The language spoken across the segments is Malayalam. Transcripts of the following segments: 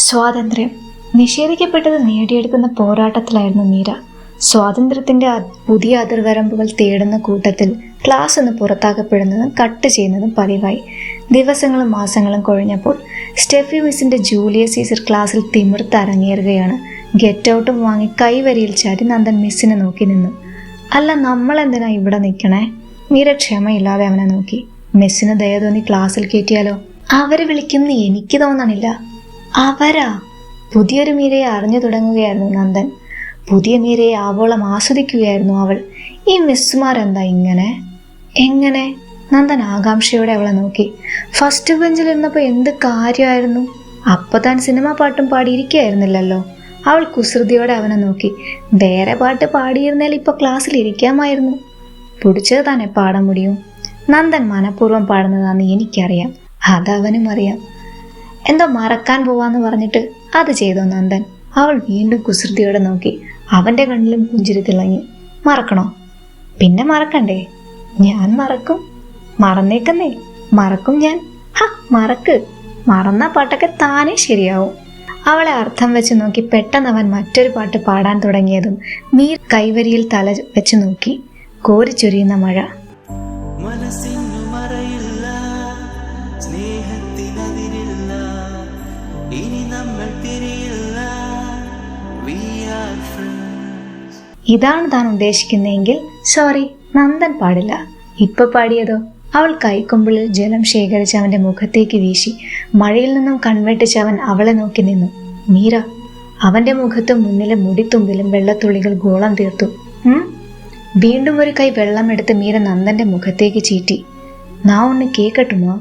സ്വാതന്ത്ര്യം നിഷേധിക്കപ്പെട്ടത് നേടിയെടുക്കുന്ന പോരാട്ടത്തിലായിരുന്നു മീര. സ്വാതന്ത്ര്യത്തിന്റെ പുതിയ അതിർവരമ്പുകൾ തേടുന്ന കൂട്ടത്തിൽ ക്ലാസ് ഒന്ന് പുറത്താക്കപ്പെടുന്നതും കട്ട് ചെയ്യുന്നതും പതിവായി. ദിവസങ്ങളും മാസങ്ങളും കൊഴിഞ്ഞപ്പോൾ സ്റ്റെഫി മിസ്സിന്റെ ജൂലിയസ് സീസർ ക്ലാസ്സിൽ തിമിർത്ത് അരങ്ങേറുകയാണ്. ഗെറ്റ് ഔട്ടും വാങ്ങി കൈവരിയിൽ ചാരി നന്ദൻ മിസ്സിനെ നോക്കി നിന്നു. അല്ല, നമ്മളെന്തിനാ ഇവിടെ നിൽക്കണേ? മീര ക്ഷമയില്ലാതെ അവനെ നോക്കി. മിസ്സിന് ദയ തോന്നി ക്ലാസ്സിൽ കയറ്റിയാലോ? അവര് വിളിക്കുന്ന എനിക്ക് തോന്നണില്ല. അവരാ? പുതിയൊരു മീരയെ അറിഞ്ഞു തുടങ്ങുകയായിരുന്നു നന്ദൻ. പുതിയ മീരയെ ആവോളം ആസ്വദിക്കുകയായിരുന്നു അവൾ. ഈ മിസ്സുമാരെന്താ ഇങ്ങനെ? എങ്ങനെ? നന്ദൻ ആകാംക്ഷയോടെ അവളെ നോക്കി. ഫസ്റ്റ് ബെഞ്ചിലിരുന്നപ്പോൾ എന്ത് കാര്യമായിരുന്നു? അപ്പൊ താൻ സിനിമ പാട്ടും പാടിയിരിക്കുകയായിരുന്നില്ലല്ലോ. അവൾ കുസൃതിയോടെ അവനെ നോക്കി. വേറെ പാട്ട് പാടിയിരുന്നാൽ ഇപ്പൊ ക്ലാസ്സിൽ ഇരിക്കാമായിരുന്നു. പിടിച്ചത് തന്നെ പാടാൻ മുടിയും. നന്ദൻ മനഃപൂർവ്വം പാടുന്നതാണെന്ന് എനിക്കറിയാം, അതവനും അറിയാം. എന്തോ മറക്കാൻ പോവാന്ന് പറഞ്ഞിട്ട് അത് ചെയ്തോ നന്ദൻ? അവൾ വീണ്ടും കുസൃതിയോടെ നോക്കി. അവന്റെ കണ്ണിലും പുഞ്ചിരി തിളങ്ങി. മറക്കണോ? പിന്നെ മറക്കണ്ടേ? ഞാൻ മറക്കും. മറന്നേക്കുന്നേ. മറക്കും ഞാൻ. മറക്ക്. മറന്ന പാട്ടൊക്കെ താനേ ശരിയാവും. അവളെ അർത്ഥം വെച്ച് നോക്കി പെട്ടെന്ന് അവൻ മറ്റൊരു പാട്ട് പാടാൻ തുടങ്ങിയതും മീർ കൈവരിയിൽ തല വെച്ച് നോക്കി. കോരിച്ചൊരിയുന്ന മഴ. ഇതാണ് താൻ ഉദ്ദേശിക്കുന്നതെങ്കിൽ സോറി, നന്ദൻ പാടില്ല. ഇപ്പൊ പാടിയതോ? അവൾ കൈക്കൊമ്പിളിൽ ജലം ശേഖരിച്ച് അവന്റെ മുഖത്തേക്ക് വീശി. മഴയിൽ നിന്നും കൺവെട്ടിച്ച് അവൻ അവളെ നോക്കി നിന്നു. മീര. അവന്റെ മുഖത്തും മുന്നിലെ മുടിത്തുമ്പിലും വെള്ളത്തുള്ളികൾ ഗോളം തീർത്തു. വീണ്ടും ഒരു കൈ വെള്ളമെടുത്ത് മീര നന്ദന്റെ മുഖത്തേക്ക് ചീറ്റി. നാ ഒന്ന് കേക്കട്ടുമോ?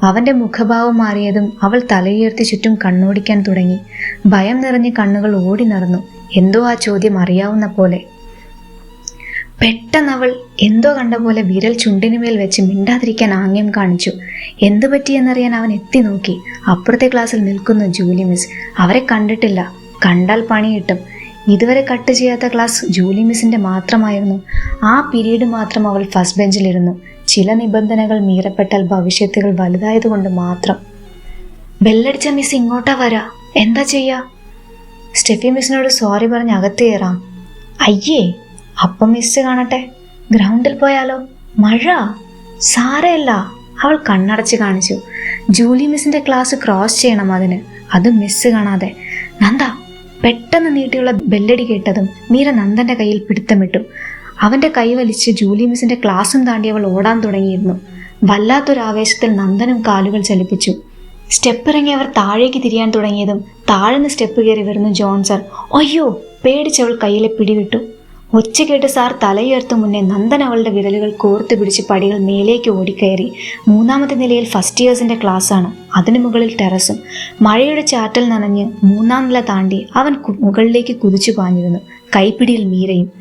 അവന്റെ മുഖഭാവം മാറിയതും അവൾ തലയുയർത്തി ചുറ്റും കണ്ണോടിക്കാൻ തുടങ്ങി. ഭയം നിറഞ്ഞ കണ്ണുകൾ ഓടി നടന്നു. എന്തോ ആ ചോദ്യം അറിയാവുന്ന പോലെ. പെട്ടെന്നവൾ എന്തോ കണ്ട പോലെ വിരൽ ചുണ്ടിനുമേൽ വെച്ച് മിണ്ടാതിരിക്കാൻ ആംഗ്യം കാണിച്ചു. എന്തു പറ്റിയെന്നറിയാൻ അവൻ എത്തി നോക്കി. അപ്പുറത്തെ ക്ലാസ്സിൽ നിൽക്കുന്നു ജൂലി മിസ്. അവരെ കണ്ടിട്ടില്ല. കണ്ടാൽ പണി കിട്ടും. ഇതുവരെ കട്ട് ചെയ്യാത്ത ക്ലാസ് ജൂലി മിസ്സിന്റെ മാത്രമായിരുന്നു. ആ പീരീഡ് മാത്രം അവൾ ഫസ്റ്റ് ബെഞ്ചിലിരുന്നു. ചില നിബന്ധനകൾ മീറപ്പെട്ടാൽ ഭവിഷ്യത്തുകൾ വലുതായതുകൊണ്ട് മാത്രം. ബെല്ലടിച്ച മിസ് ഇങ്ങോട്ടാ വരാ. എന്താ ചെയ്യാ? സ്റ്റെഫി മിസ്സിനോട് സോറി പറഞ്ഞ് അകത്ത് കയറാം. അയ്യേ, അപ്പം മിസ് കാണട്ടെ. ഗ്രൗണ്ടിൽ പോയാലോ? മഴ. സാരമില്ല. അവൾ കണ്ണടച്ച് കാണിച്ചു. ജൂലി മിസ്സിന്റെ ക്ലാസ് ക്രോസ് ചെയ്യണം അതിന്. അതും മിസ് കാണാതെ. നന്ദ. പെട്ടെന്ന് നീട്ടിയുള്ള ബെല്ലടി കേട്ടതും മീര നന്ദന്റെ കയ്യിൽ പിടുത്തമിട്ടു. അവന്റെ കൈ വലിച്ച് ജൂലി മിസ്സിന്റെ ക്ലാസ്സും താണ്ടി അവൾ ഓടാൻ തുടങ്ങിയിരുന്നു. വല്ലാത്തൊരാവേശത്തിൽ നന്ദനും കാലുകൾ ചലിപ്പിച്ചു. സ്റ്റെപ്പ് ഇറങ്ങി അവർ താഴേക്ക് തിരിയാൻ തുടങ്ങിയതും താഴ്ന്ന് സ്റ്റെപ്പ് കയറി വരുന്നു ജോൺ സാർ. അയ്യോ! പേടിച്ചവൾ കയ്യിലെ പിടിവിട്ടു. ഒച്ച കേട്ട് സാർ തലയുയർത്തും മുന്നേ നന്ദൻ അവളുടെ വിരലുകൾ കോർത്തു പിടിച്ച് പടികൾ മേലേക്ക് ഓടിക്കയറി. 3ാമത്തെ നിലയിൽ ഫസ്റ്റ് ഇയേഴ്സിന്റെ ക്ലാസ്സാണ്. അതിനു മുകളിൽ ടെറസും. മഴയുടെ ചാറ്റൽ നനഞ്ഞ് 3ാം നില താണ്ടി അവൻ മുകളിലേക്ക് കുതിച്ചു പാഞ്ഞിരുന്നു. കൈപ്പിടിയിൽ മീരയും.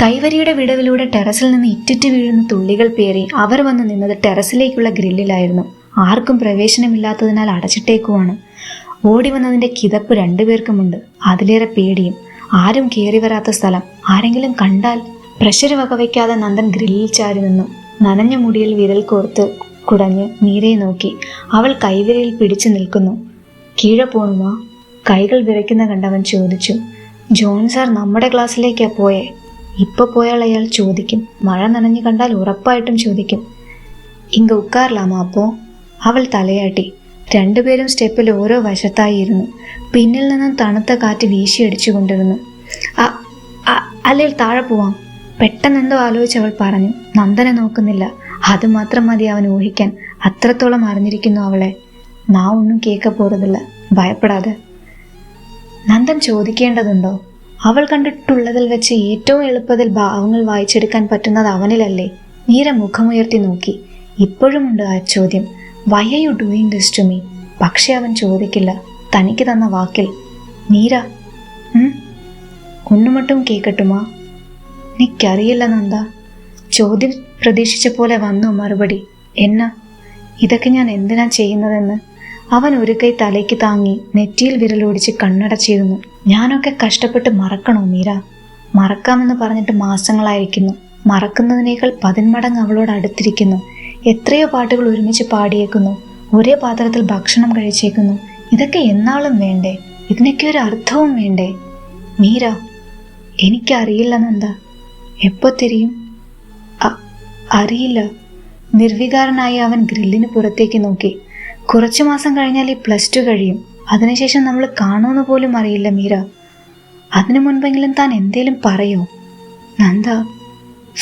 കൈവരിയുടെ വിടവിലൂടെ ടെറസിൽ നിന്ന് ഇറ്റിറ്റ് വീഴുന്ന തുള്ളികൾ പേറി അവർ വന്ന് നിന്നത് ടെറസിലേക്കുള്ള ഗ്രില്ലിലായിരുന്നു. ആർക്കും പ്രവേശനമില്ലാത്തതിനാൽ അടച്ചിട്ടേക്കുവാണ്. ഓടി വന്നതിന്റെ കിതപ്പ് രണ്ടുപേർക്കുമുണ്ട്. അതിലേറെ പേടിയും. ആരും കയറി വരാത്ത സ്ഥലം. ആരെങ്കിലും കണ്ടാൽ. പ്രഷർ വകവയ്ക്കാതെ നന്ദൻ ഗ്രില്ലിൽ ചാരി നിന്നു. നനഞ്ഞ മുടിയിൽ വിരൽ കോർത്ത് കുടഞ്ഞ് മീരയെ നോക്കി. അവൾ കൈവിരയിൽ പിടിച്ചു നിൽക്കുന്നു. കീഴെ പോണുമാ? കൈകൾ വിറയ്ക്കുന്ന കണ്ടവൻ ചോദിച്ചു. ജോൺ സാർ നമ്മുടെ ക്ലാസ്സിലേക്കാ പോയേ. ഇപ്പൊ പോയാൽ അയാൾ ചോദിക്കും. മഴ നനഞ്ഞു കണ്ടാൽ ഉറപ്പായിട്ടും ചോദിക്കും. ഇങ്ങ ഉക്കാറിലാമോ അപ്പോ? അവൾ തലയാട്ടി. രണ്ടുപേരും സ്റ്റെപ്പിൽ ഓരോ വശത്തായി ഇരുന്നു. പിന്നിൽ നിന്നും തണുത്ത കാറ്റ് വീശിയടിച്ചു കൊണ്ടിരുന്നു. അല്ലെങ്കിൽ താഴെ പോവാം. പെട്ടെന്നെന്തോ ആലോചിച്ച് അവൾ പറഞ്ഞു. നന്ദനെ നോക്കുന്നില്ല. അത് മാത്രം മതി അവൻ ഊഹിക്കാൻ. അത്രത്തോളം അറിഞ്ഞിരിക്കുന്നു അവളെ. നാ ഒന്നും കേൾക്ക പോറതില്ല. ഭയപ്പെടാതെ. നന്ദൻ ചോദിക്കേണ്ടതുണ്ടോ? അവൾ കണ്ടിട്ടുള്ളതിൽ വെച്ച് ഏറ്റവും എളുപ്പത്തിൽ ഭാവങ്ങൾ വായിച്ചെടുക്കാൻ പറ്റുന്നത് അവനിലല്ലേ? മീര മുഖമുയർത്തി നോക്കി. ഇപ്പോഴുമുണ്ട് ആ ചോദ്യം. Why are you doing this to me? പക്ഷെ അവൻ ചോദിക്കില്ല. തനിക്ക് തന്ന വാക്കിൽ. മീര. ഒന്നുമട്ടും കേക്കട്ടുമാ? എനിക്കറിയില്ല നന്ദ. ചോദ്യം പ്രതീക്ഷിച്ച പോലെ വന്നു മറുപടി. എന്നാ? ഇതൊക്കെ ഞാൻ എന്തിനാ ചെയ്യുന്നതെന്ന്. അവൻ ഒരു കൈ തലയ്ക്ക് താങ്ങി നെറ്റിയിൽ വിരലോടിച്ച് കണ്ണടച്ചിരുന്നു. ഞാനൊക്കെ കഷ്ടപ്പെട്ട് മറക്കണോ മീര? മറക്കാമെന്ന് പറഞ്ഞിട്ട് മാസങ്ങളായിരിക്കുന്നു. മറക്കുന്നതിനേക്കാൾ 10 മടങ്ങ് അവളോട് അടുത്തിരിക്കുന്നു. എത്രയോ പാട്ടുകൾ ഒരുമിച്ച് പാടിയേക്കുന്നു. ഒരേ പാത്രത്തിൽ ഭക്ഷണം കഴിച്ചേക്കുന്നു. ഇതൊക്കെ എന്നാളും വേണ്ടേ? ഇതിനൊക്കെ ഒരു അർത്ഥവും വേണ്ടേ? മീര, എനിക്കറിയില്ല നന്ദ. എപ്പോ തിരിയും? അറിയില്ല. നിർവികാരനായി അവൻ ഗ്രില്ലിന് പുറത്തേക്ക് നോക്കി. കുറച്ചു മാസം കഴിഞ്ഞാൽ ഈ +2 കഴിയും. അതിനുശേഷം നമ്മൾ കാണുമെന്ന് പോലും അറിയില്ല മീര. അതിനു മുൻപെങ്കിലും താൻ എന്തേലും പറയോ? നന്ദ,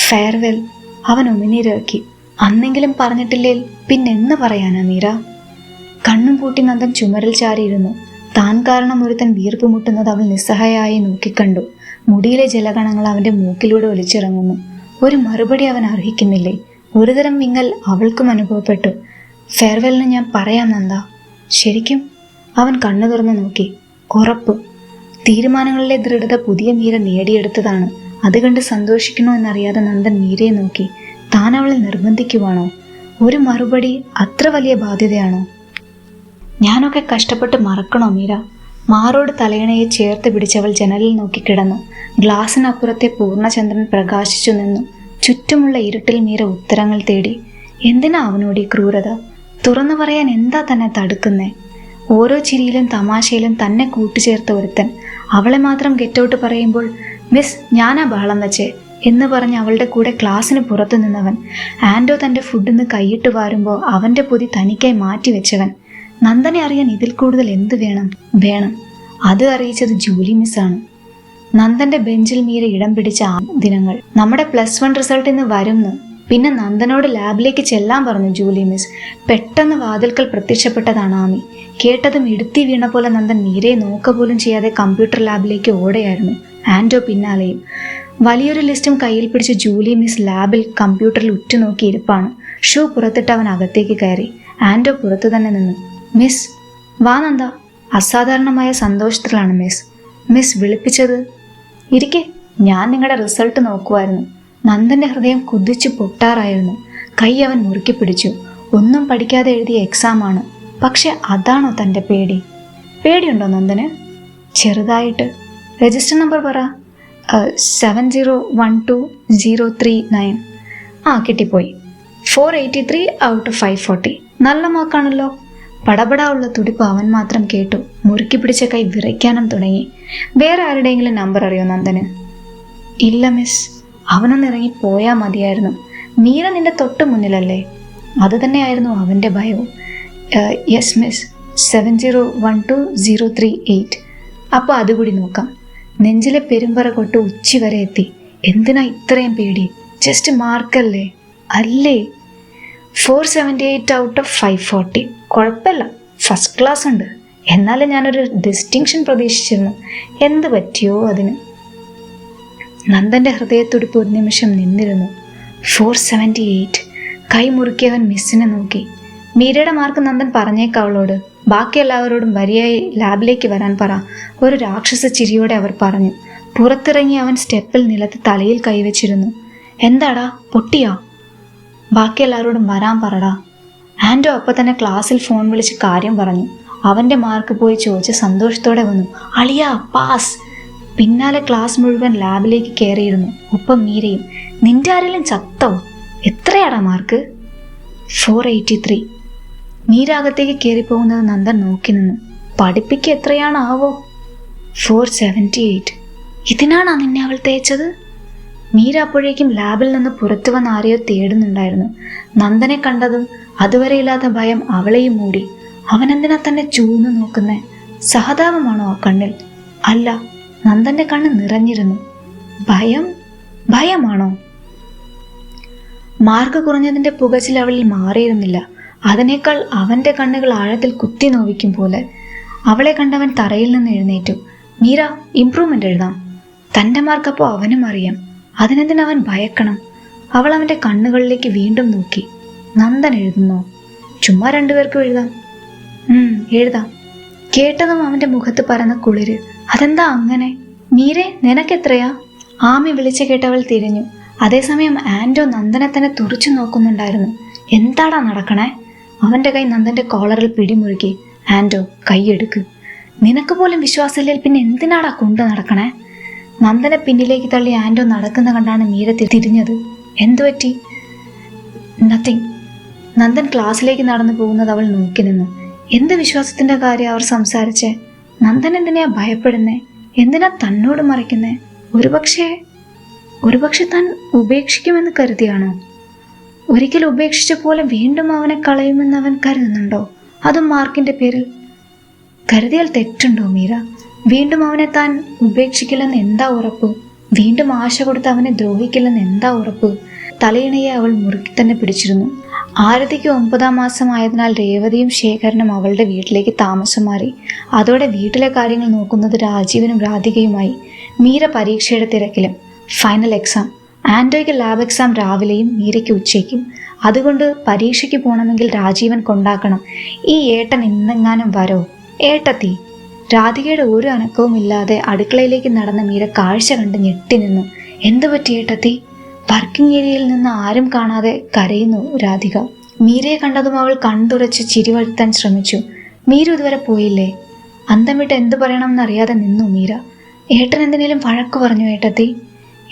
ഫെയർവെൽ. അവൻ ഉമിനീരിറക്കി. അന്നെങ്കിലും പറഞ്ഞിട്ടില്ലേൽ പിന്നെന്ന് പറയാനാ മീര? കണ്ണും പൂട്ടി നന്ദൻ ചുമരിൽ ചാരിയിരുന്നു. താൻ കാരണം ഒരുത്തൻ വീർപ്പ് മുട്ടുന്നത് അവൾ നിസ്സഹായായി നോക്കിക്കണ്ടു. മുടിയിലെ ജലകണങ്ങൾ അവന്റെ മൂക്കിലൂടെ ഒലിച്ചിറങ്ങുന്നു. ഒരു മറുപടി അവൻ അർഹിക്കുന്നില്ലേ? ഒരുതരം വിങ്ങൽ അവൾക്കും അനുഭവപ്പെട്ടു. ഫെയർവെല്ലിന് ഞാൻ പറയാം നന്ദ. ശരിക്കും? അവൻ കണ്ണു തുറന്ന് നോക്കി. ഉറപ്പ്. തീരുമാനങ്ങളിലെ ദൃഢത പുതിയ മീര നേടിയെടുത്തതാണ്. അത് കണ്ട് സന്തോഷിക്കണോ എന്നറിയാതെ നന്ദൻ മീരയെ നോക്കി. താൻ അവളെ നിർബന്ധിക്കുവാണോ? ഒരു മറുപടി അത്ര വലിയ ബാധ്യതയാണോ? ഞാനൊക്കെ കഷ്ടപ്പെട്ട് മറക്കണോ മീര? മാറോട് തലയണയെ ചേർത്ത് പിടിച്ചവൾ ജനലിൽ നോക്കിക്കിടന്നു. ഗ്ലാസിനപ്പുറത്തെ പൂർണ്ണചന്ദ്രൻ പ്രകാശിച്ചു നിന്നു. ചുറ്റുമുള്ള ഇരുട്ടിൽ മീര ഉത്തരങ്ങൾ തേടി. എന്തിനാ അവനോട് ഈ ക്രൂരത? തുറന്നു പറയാൻ എന്താ തന്നെ തടുക്കുന്നേ? ഓരോ ചിരിയിലും തമാശയിലും തന്നെ കൂട്ടുചേർത്ത ഒരുത്തൻ അവളെ മാത്രം ഗെറ്റൗട്ട് പറയുമ്പോൾ, മിസ് ഞാനാ ബഹളം വെച്ചേ എന്ന് പറഞ്ഞ് അവളുടെ കൂടെ ക്ലാസ്സിന് പുറത്തു നിന്നവൻ. ആൻഡോ തൻ്റെ ഫുഡിന്ന് കൈയിട്ട് വാരുമ്പോൾ അവൻ്റെ പൊതി തനിക്കായി മാറ്റി വെച്ചവൻ. നന്ദനെ അറിയാൻ ഇതിൽ കൂടുതൽ എന്ത് വേണം? അത് അറിയിച്ചത് ജൂലി മിസ്സാണ്. നന്ദന്റെ ബെഞ്ചിൽ മീര ഇടം പിടിച്ച ആ ദിനങ്ങൾ. നമ്മുടെ +1 റിസൾട്ട് ഇന്ന് വരുംന്ന്. പിന്നെ നന്ദനോട് ലാബിലേക്ക് ചെല്ലാൻ പറഞ്ഞു ജൂലി മിസ്. പെട്ടെന്ന് വാതിൽക്കൽ പ്രത്യക്ഷപ്പെട്ടതാണ് ആമി. കേട്ടതും ഇടുത്തി വീണ പോലെ നന്ദൻ മീരയെ നോക്ക പോലും ചെയ്യാതെ കമ്പ്യൂട്ടർ ലാബിലേക്ക് ഓടുകയായിരുന്നു. ആൻഡോ പിന്നാലെയും. വലിയൊരു ലിസ്റ്റും കയ്യിൽ പിടിച്ച് ജൂലി മിസ് ലാബിൽ കമ്പ്യൂട്ടറിൽ ഉറ്റുനോക്കി ഇരിപ്പാണ്. ഷൂ പുറത്തിട്ട് അവൻ അകത്തേക്ക് കയറി. ആൻഡോ പുറത്തു തന്നെ നിന്നു. മിസ്, വാ നന്ദ. അസാധാരണമായ സന്തോഷത്തിലാണ് മിസ് വിളിപ്പിച്ചത്. ഇരിക്കെ, ഞാൻ നിങ്ങളുടെ റിസൾട്ട് നോക്കുമായിരുന്നു. നന്ദന്റെ ഹൃദയം കുതിച്ചു പൊട്ടാറായിരുന്നു. കൈ അവൻ മുറുക്കി പിടിച്ചു. ഒന്നും പഠിക്കാതെ എഴുതിയ എക്സാമാണ്. പക്ഷെ അതാണോ തൻ്റെ പേടി? പേടിയുണ്ടോ നന്ദന്? ചെറുതായിട്ട്. രജിസ്റ്റർ നമ്പർ പറ. 70120339. കിട്ടിപ്പോയി. 483 ഔട്ട് ഓഫ് 540. നല്ല മാർക്കാണല്ലോ. പടപടാ ഉള്ള തുടിപ്പ് അവൻ മാത്രം കേട്ടു. മുറുക്കി പിടിച്ച കൈ വിറയ്ക്കാനും തുടങ്ങി. വേറെ ആരുടെയെങ്കിലും നമ്പർ അറിയോ നന്ദന്? ഇല്ല മിസ്. അവനൊന്ന് ഇറങ്ങി പോയാ മതിയായിരുന്നു. മീര നിന്റെ തൊട്ട് മുന്നിലല്ലേ? അത് തന്നെയായിരുന്നു അവൻ്റെ ഭയവും. Yes miss, 70120338. അപ്പോൾ അതുകൂടി നോക്കാം. നെഞ്ചിലെ പെരുമ്പറ കൊട്ട് ഉച്ചി വരെ എത്തി. എന്തിനാ ഇത്രയും പേടി? ജസ്റ്റ് മാർക്കല്ലേ? അല്ലേ? 478 ഔട്ട് ഓഫ് 540. കുഴപ്പമില്ല, ഫസ്റ്റ് ക്ലാസ് ഉണ്ട്. എന്നാലും ഞാനൊരു ഡിസ്റ്റിങ്ഷൻ പ്രതീക്ഷിച്ചിരുന്നു. എന്ത് പറ്റിയോ അതിന്? നന്ദന്റെ ഹൃദയത്തുടിപ്പ് ഒരു നിമിഷം നിന്നിരുന്നു. 478. കൈ മുറുക്കിയവൻ മിസ്സിനെ നോക്കി. മീരയുടെ മാർക്ക് നന്ദൻ പറഞ്ഞേക്കവളോട്. ബാക്കി എല്ലാവരോടും വരിയായി ലാബിലേക്ക് വരാൻ പറ. ഒരു രാക്ഷസ ചിരിയോടെ അവർ പറഞ്ഞു. പുറത്തിറങ്ങി അവൻ സ്റ്റെപ്പിൽ നിലത്ത് തലയിൽ കൈവച്ചിരുന്നു. എന്താടാ, പൊട്ടിയാ? ബാക്കി എല്ലാവരോടും വരാൻ പറടാ. ആൻഡോ അപ്പം തന്നെ ക്ലാസ്സിൽ ഫോൺ വിളിച്ച് കാര്യം പറഞ്ഞു. അവൻ്റെ മാർക്ക് പോയി ചോദിച്ച് സന്തോഷത്തോടെ വന്നു. അളിയാ, പാസ്. പിന്നാലെ ക്ലാസ് മുഴുവൻ ലാബിലേക്ക് കയറിയിരുന്നു. ഒപ്പം മീരയും. നിന്റെ ആരെങ്കിലും ചത്തോ? എത്രയാടാ മാർക്ക്? 483. മീര അകത്തേക്ക് കയറിപ്പോകുന്നത് നന്ദൻ നോക്കി നിന്നു. പഠിപ്പിക്ക് എത്രയാണാവോ? 478. ഇതിനാണോ നിന്നെ അവൾ തേച്ചത്? മീര അപ്പോഴേക്കും ലാബിൽ നിന്ന് പുറത്തു വന്ന് ആരെയോ തേടുന്നുണ്ടായിരുന്നു. നന്ദനെ കണ്ടതും അതുവരെ ഇല്ലാത്ത ഭയം അവളെയും മൂടി. അവനെന്തിനാ തന്നെ ചൂഴ്ന്നു നോക്കുന്നേ? സഹതാപമാണോ ആ കണ്ണിൽ? അല്ല, നന്ദന്റെ കണ്ണ് നിറഞ്ഞിരുന്നു. ഭയമാണോ? മാർക്ക് കുറഞ്ഞതിന്റെ പുകച്ചിൽ അവളിൽ മാറിയിരുന്നില്ല. അതിനേക്കാൾ അവന്റെ കണ്ണുകൾ ആഴത്തിൽ കുത്തി നോവിക്കും പോലെ. അവളെ കണ്ടവൻ തറയിൽ നിന്ന് എഴുന്നേറ്റു. മീര, ഇംപ്രൂവ്മെന്റ് എഴുതാം. തൻ്റെ മാർക്കപ്പോൾ അവനും അറിയാം. അതിനെന്തിനവൻ ഭയക്കണം? അവൾ അവൻ്റെ കണ്ണുകളിലേക്ക് വീണ്ടും നോക്കി. നന്ദൻ എഴുതുന്നോ? ചുമ്മാ രണ്ടുപേർക്കും എഴുതാം. എഴുതാം. കേട്ടതും അവൻ്റെ മുഖത്ത് പറന്ന കുളിര്. അതെന്താ അങ്ങനെ? മീരെ, നിനക്കെത്രയാ? ആമി വിളിച്ചു കേട്ടവൾ തിരിഞ്ഞു. അതേസമയം ആൻഡോ നന്ദനെ തന്നെ തുറിച്ചു നോക്കുന്നുണ്ടായിരുന്നു. എന്താടാ നടക്കണേ? അവൻ്റെ കൈ നന്ദന്റെ കോളറിൽ പിടിമുറുക്കി. ആൻഡോ, കൈയെടുക്ക്. നിനക്ക് പോലും വിശ്വാസമില്ലെങ്കിൽ പിന്നെ എന്തിനാടാ കൊണ്ടു നടക്കണേ? നന്ദനെ പിന്നിലേക്ക് തള്ളി ആൻഡോ നടക്കുന്ന കണ്ടാണ് മീര തിരിഞ്ഞത്. എന്തുപറ്റി? നത്തിങ്. നന്ദൻ ക്ലാസ്സിലേക്ക് നടന്നു പോകുന്നത് അവൾ നോക്കി നിന്നു. എന്ത് വിശ്വാസത്തിന്റെ കാര്യം അവർ സംസാരിച്ചേ? നന്ദൻ എന്തിനാ ഭയപ്പെടുന്നേ? എന്തിനാ തന്നോട് മറയ്ക്കുന്നേ? ഒരുപക്ഷെ താൻ ഉപേക്ഷിക്കുമെന്ന് കരുതിയാണോ? ഒരിക്കൽ ഉപേക്ഷിച്ച പോലെ വീണ്ടും അവനെ കളയുമെന്ന് അവൻ കരുതുന്നുണ്ടോ? അതും മാർക്കിന്റെ പേരിൽ. കരുതിയാൽ തെറ്റുണ്ടോ മീര? വീണ്ടും അവനെ താൻ ഉപേക്ഷിക്കില്ലെന്ന് എന്താ ഉറപ്പ്? വീണ്ടും ആശ കൊടുത്ത് അവനെ ദ്രോഹിക്കില്ലെന്ന് എന്താ ഉറപ്പ്? തലയിണയെ അവൾ മുറുക്കി തന്നെ പിടിച്ചിരുന്നു. ആരതിക്ക് 9ാം മാസമായതിനാൽ രേവതിയും ശേഖരനും അവളുടെ വീട്ടിലേക്ക് താമസം മാറി. അതോടെ വീട്ടിലെ കാര്യങ്ങൾ നോക്കുന്നത് രാജീവനും രാധികയുമായി. മീര പരീക്ഷയുടെ തിരക്കിലും. Final exam. ആൻഡോയ്ക്ക് ലാബ് എക്സാം രാവിലെയും മീരയ്ക്ക് ഉച്ചയ്ക്കും. അതുകൊണ്ട് പരീക്ഷയ്ക്ക് പോകണമെങ്കിൽ രാജീവൻ കൊണ്ടാക്കണം. ഈ ഏട്ടൻ എന്തെങ്ങാനും വരോ? ഏട്ടത്തി. രാധികയുടെ ഒരു അനക്കവും ഇല്ലാതെ അടുക്കളയിലേക്ക് നടന്ന മീര കാഴ്ച കണ്ട് ഞെട്ടി നിന്നു. എന്തു പറ്റി ഏട്ടത്തി? വർക്കിംഗ് ഏരിയയിൽ നിന്ന് ആരും കാണാതെ കരയുന്നു രാധിക. മീരയെ കണ്ടതും അവൾ കണ്ടുറച്ച് ചിരി വരുത്താൻ ശ്രമിച്ചു. മീര ഇതുവരെ പോയില്ലേ? അന്തം വിട്ട് എന്തു പറയണമെന്നറിയാതെ നിന്നു മീര. ഏട്ടൻ എന്തിനേലും വഴക്ക് പറഞ്ഞു ഏട്ടത്തി?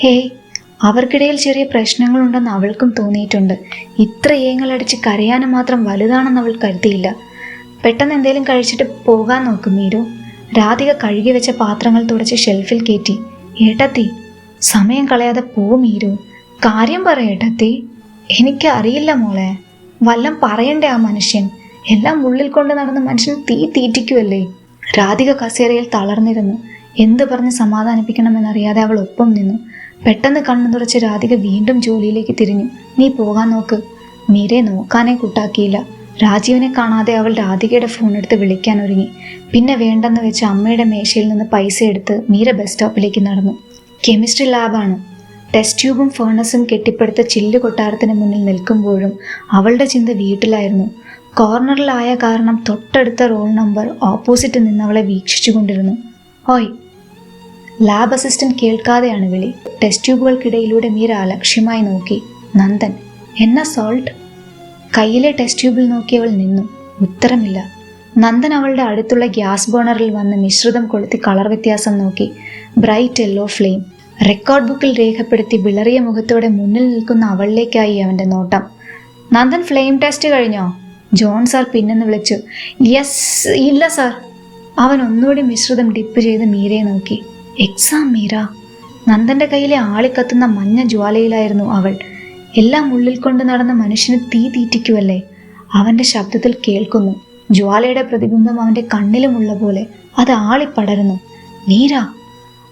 ഹേയ്, അവർക്കിടയിൽ ചെറിയ പ്രശ്നങ്ങളുണ്ടെന്ന് അവൾക്കും തോന്നിയിട്ടുണ്ട്. ഇത്ര ഏങ്ങളടിച്ച് കരയാനും മാത്രം വലുതാണെന്ന് അവൾ കരുതിയില്ല. പെട്ടെന്ന് എന്തേലും കഴിച്ചിട്ട് പോകാൻ നോക്കും മീരു. രാധിക കഴുകി വെച്ച പാത്രങ്ങൾ തുടച്ച് ഷെൽഫിൽ കയറ്റി. ഏട്ടത്തി, സമയം കളയാതെ പോ മീരു. കാര്യം പറയേട്ടത്തി. എനിക്ക് അറിയില്ല മോളെ. വല്ലം പറയണ്ടേ ആ മനുഷ്യൻ? എല്ലാം ഉള്ളിൽ കൊണ്ട് നടന്ന മനുഷ്യൻ തീറ്റിക്കുമല്ലേ? രാധിക കസേരയിൽ തളർന്നിരുന്നു. എന്ത് പറഞ്ഞ് സമാധാനിപ്പിക്കണമെന്നറിയാതെ അവൾ ഒപ്പം നിന്നു. പെട്ടെന്ന് കണ്ണു തുറച്ച് രാധിക വീണ്ടും ജോലിയിലേക്ക് തിരിഞ്ഞു. നീ പോകാൻ നോക്ക്. മീരയെ നോക്കാനേ കൂട്ടാക്കിയില്ല. രാജീവിനെ കാണാതെ അവൾ രാധികയുടെ ഫോൺ എടുത്ത് വിളിക്കാൻ ഒരുങ്ങി. പിന്നെ വേണ്ടെന്ന് വെച്ച് അമ്മയുടെ മേശയിൽ നിന്ന് പൈസ എടുത്ത് മീര ബസ് സ്റ്റോപ്പിലേക്ക് നടന്നു. കെമിസ്ട്രി ലാബാണ്. ടെസ്റ്റ് ട്യൂബും ഫേണസും കെട്ടിപ്പടുത്ത ചില്ല് കൊട്ടാരത്തിന് മുന്നിൽ നിൽക്കുമ്പോഴും അവളുടെ ചിന്ത വീട്ടിലായിരുന്നു. കോർണറിലായ കാരണം തൊട്ടടുത്ത റോൾ നമ്പർ ഓപ്പോസിറ്റ് നിന്നവളെ വീക്ഷിച്ചുകൊണ്ടിരുന്നു. ഓയ്. ലാബ് അസിസ്റ്റന്റ് കേൾക്കാതെയാണ് വിളി. ടെസ്റ്റ് ട്യൂബുകൾക്കിടയിലൂടെ മീര അലക്ഷ്യമായി നോക്കി. നന്ദൻ. എന്നാ സോൾട്ട്? കയ്യിലെ ടെസ്റ്റ് ട്യൂബിൽ നോക്കി അവൾ നിന്നു. ഉത്തരമില്ല. നന്ദൻ അവളുടെ അടുത്തുള്ള ഗ്യാസ് ബേണറിൽ വന്ന് മിശ്രിതം കൊളുത്തി കളർ വ്യത്യാസം നോക്കി. Bright yellow flame. റെക്കോർഡ് ബുക്കിൽ രേഖപ്പെടുത്തി വിളറിയ മുഖത്തോടെ മുന്നിൽ നിൽക്കുന്ന അവളിലേക്കായി അവൻ്റെ നോട്ടം. നന്ദൻ, ഫ്ലെയിം ടെസ്റ്റ് കഴിഞ്ഞോ? ജോൺ സാർ പിന്നെന്ന് വിളിച്ചു. യെസ്. ഇല്ല സാർ. അവൻ ഒന്നുകൂടി മിശ്രിതം ഡിപ്പ് ചെയ്ത് മീരയെ നോക്കി. എക്സാം മീര. നന്ദന്റെ കയ്യിലെ ആളിക്കത്തുന്ന മഞ്ഞ ജ്വാലയിലായിരുന്നു അവൾ. എല്ലാം ഉള്ളിൽ കൊണ്ട് നടന്ന മനുഷ്യന് തീറ്റിക്കുമല്ലേ? അവന്റെ ശബ്ദത്തിൽ കേൾക്കുന്നു. ജ്വാലയുടെ പ്രതിബിംബം അവന്റെ കണ്ണിലുമുള്ള പോലെ അത് ആളിപ്പടരുന്നു. മീര.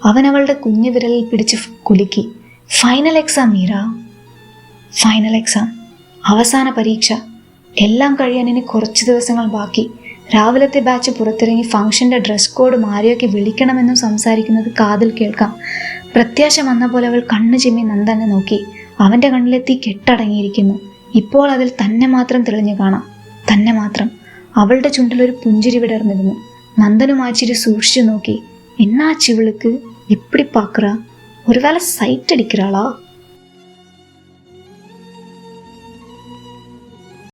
അവൻ അവളുടെ കുഞ്ഞു വിരലിൽ പിടിച്ച് കുലുക്കി. Final exam Meera. Final exam. അവസാന പരീക്ഷ. എല്ലാം കഴിയാൻ ഇനി കുറച്ച് ദിവസങ്ങൾ ബാക്കി. രാവിലത്തെ ബാച്ച് പുറത്തിറങ്ങി ഫംഗ്ഷന്റെ ഡ്രസ് കോഡ് മാരിയൊക്കെ വിളിക്കണമെന്നും സംസാരിക്കുന്നത് കാതിൽ കേൾക്കാം. പ്രത്യാശ വന്ന പോലെ അവൾ കണ്ണു ചിമ്മി നന്ദനെ നോക്കി. അവന്റെ കണ്ണിലെത്തി കെട്ടടങ്ങിയിരിക്കുന്നു. ഇപ്പോൾ അതിൽ തന്നെ മാത്രം തെളിഞ്ഞു കാണാം. തന്നെ മാത്രം. അവളുടെ ചുണ്ടിലൊരു പുഞ്ചിരി വിടർന്നിരുന്നു. നന്ദനും ആ ചിരി സൂക്ഷിച്ചു നോക്കി. എന്നാ ചിവളുക്ക് ഇപ്പിടി പാക്കുറ? ഒരു വേള സൈറ്റ് അടിக்கிறாளா?